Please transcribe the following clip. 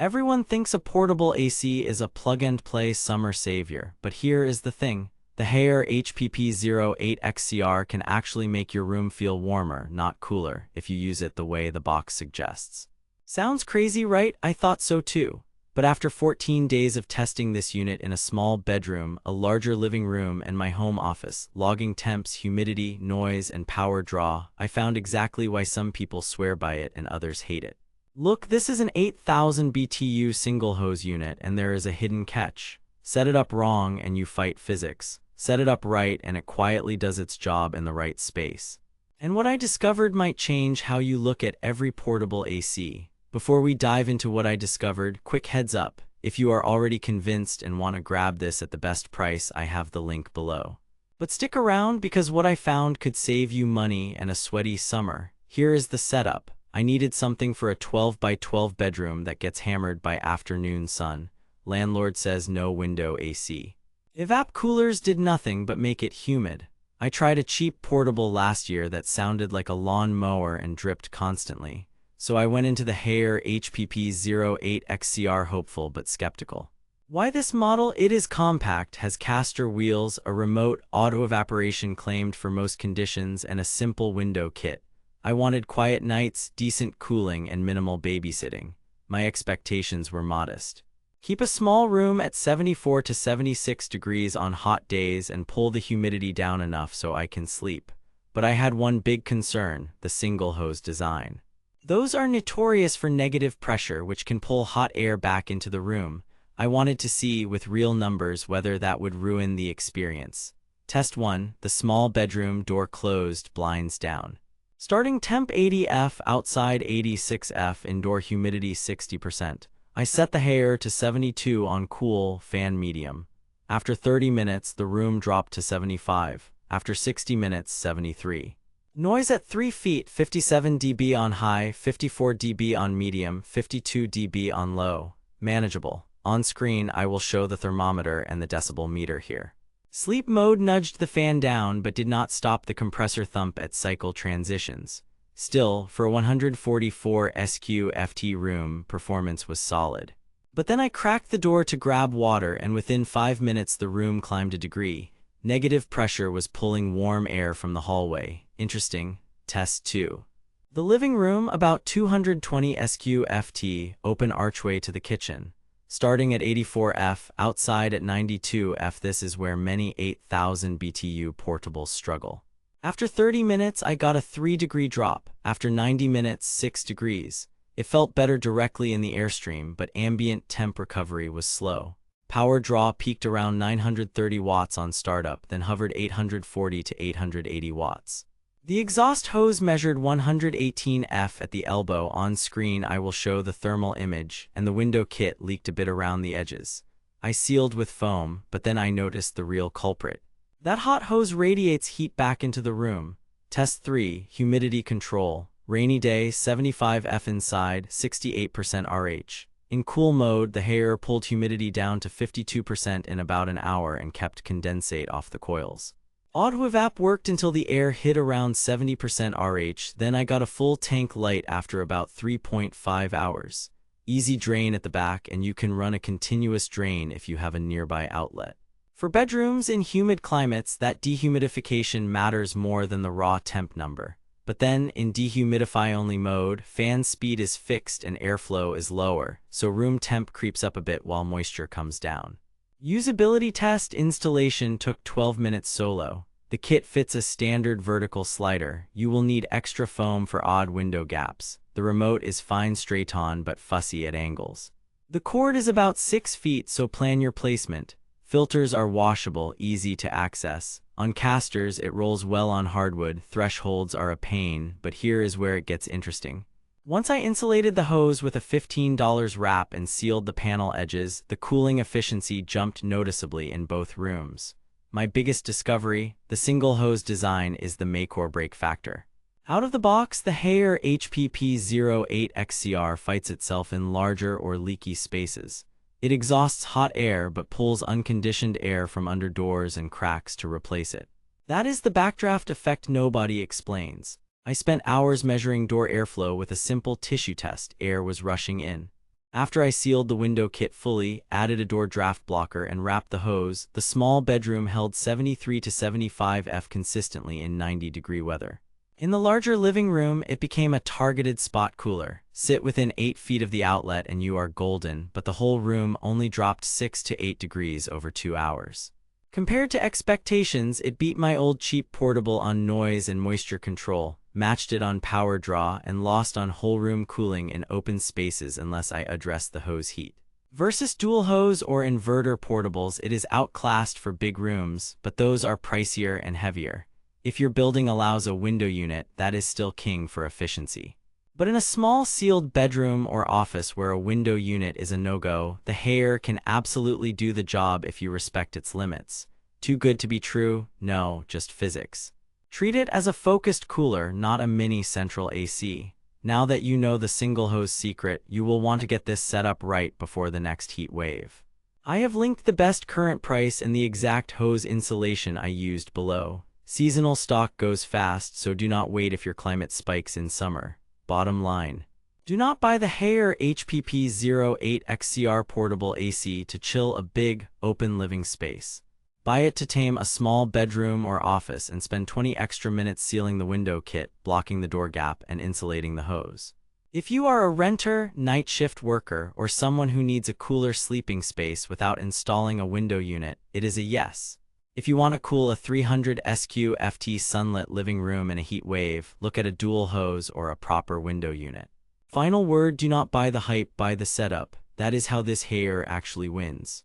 Everyone thinks a portable AC is a plug-and-play summer savior, but here is the thing. The Haier HPP08XCR can actually make your room feel warmer, not cooler, if you use it the way the box suggests. Sounds crazy, right? I thought so too. But after 14 days of testing this unit in a small bedroom, a larger living room, and my home office, logging temps, humidity, noise, and power draw, I found exactly why some people swear by it and others hate it. Look, this is an 8,000 BTU single hose unit, and there is a hidden catch. Set it up wrong and you fight physics. Set it up right and it quietly does its job in the right space. And what I discovered might change how you look at every portable AC. Before we dive into what I discovered, quick heads up. If you are already convinced and want to grab this at the best price, I have the link below. But stick around because what I found could save you money and a sweaty summer. Here is the setup. I needed something for a 12 by 12 bedroom that gets hammered by afternoon sun. Landlord says no window AC. Evap coolers did nothing but make it humid. I tried a cheap portable last year that sounded like a lawn mower and dripped constantly. So I went into the Haier HPP08XCR hopeful but skeptical. Why this model? It is compact, has caster wheels, a remote auto evaporation claimed for most conditions, and a simple window kit. I wanted quiet nights, decent cooling, and minimal babysitting. My expectations were modest. Keep a small room at 74 to 76 degrees on hot days and pull the humidity down enough so I can sleep. But I had one big concern: the single hose design. Those are notorious for negative pressure, which can pull hot air back into the room. I wanted to see with real numbers whether that would ruin the experience. Test 1. The small bedroom, door closed, blinds down. Starting temp 80°F, outside 86°F, indoor humidity 60%. I set the Haier to 72 on cool, fan medium. After 30 minutes, the room dropped to 75. After 60 minutes, 73. Noise at 3 feet, 57 dB on high, 54 dB on medium, 52 dB on low. Manageable. On screen, I will show the thermometer and the decibel meter here. Sleep mode nudged the fan down but did not stop the compressor thump at cycle transitions. Still, for a 144 SQ/FT room, performance was solid. But then I cracked the door to grab water, and within 5 minutes the room climbed a degree. Negative pressure was pulling warm air from the hallway. Interesting. Test 2. The living room, about 220 SQ/FT, open archway to the kitchen. Starting at 84°F, outside at 92°F, this is where many 8,000 BTU portables struggle. After 30 minutes, I got a 3-degree drop. After 90 minutes, 6 degrees. It felt better directly in the airstream, but ambient temp recovery was slow. Power draw peaked around 930 watts on startup, then hovered 840 to 880 watts. The exhaust hose measured 118°F at the elbow. On screen, I will show the thermal image, and the window kit leaked a bit around the edges. I sealed with foam, but then I noticed the real culprit. That hot hose radiates heat back into the room. Test 3. Humidity control. Rainy day, 75°F inside, 68% RH. In cool mode, the Haier pulled humidity down to 52% in about an hour and kept condensate off the coils. Auto evap worked until the air hit around 70% RH, then I got a full tank light after about 3.5 hours. Easy drain at the back, and you can run a continuous drain if you have a nearby outlet. For bedrooms in humid climates, that dehumidification matters more than the raw temp number. But then, in dehumidify-only mode, fan speed is fixed and airflow is lower, so room temp creeps up a bit while moisture comes down. Usability test. Installation took 12 minutes solo. The kit fits a standard vertical slider. You will need extra foam for odd window gaps. The remote is fine straight-on but fussy at angles. The cord is about 6 feet, so plan your placement. Filters are washable, easy to access. On casters, it rolls well on hardwood. Thresholds are a pain, but here is where it gets interesting. Once I insulated the hose with a $15 wrap and sealed the panel edges, the cooling efficiency jumped noticeably in both rooms. My biggest discovery: the single hose design is the make or break factor. Out of the box, the Haier HPP08XCR fights itself in larger or leaky spaces. It exhausts hot air but pulls unconditioned air from under doors and cracks to replace it. That is the backdraft effect nobody explains. I spent hours measuring door airflow with a simple tissue test. Air was rushing in. After I sealed the window kit fully, added a door draft blocker, and wrapped the hose, the small bedroom held 73 to 75 F consistently in 90-degree weather. In the larger living room, it became a targeted spot cooler. Sit within 8 feet of the outlet and you are golden, but the whole room only dropped 6 to 8 degrees over 2 hours. Compared to expectations, it beat my old cheap portable on noise and moisture control, matched it on power draw, and lost on whole room cooling in open spaces unless I addressed the hose heat. Versus dual hose or inverter portables, it is outclassed for big rooms, but those are pricier and heavier. If your building allows a window unit, that is still king for efficiency. But in a small sealed bedroom or office where a window unit is a no-go, the Haier can absolutely do the job if you respect its limits. Too good to be true? No, just physics. Treat it as a focused cooler, not a mini central AC. Now that you know the single hose secret, you will want to get this set up right before the next heat wave. I have linked the best current price and the exact hose insulation I used below. Seasonal stock goes fast, so do not wait if your climate spikes in summer. Bottom line: do not buy the Haier HPP08XCR portable AC to chill a big, open living space. Buy it to tame a small bedroom or office and spend 20 extra minutes sealing the window kit, blocking the door gap, and insulating the hose. If you are a renter, night shift worker, or someone who needs a cooler sleeping space without installing a window unit, it is a yes. If you want to cool a 300 SQ/FT sunlit living room in a heat wave, look at a dual hose or a proper window unit. Final word: do not buy the hype, buy the setup. That is how this Haier actually wins.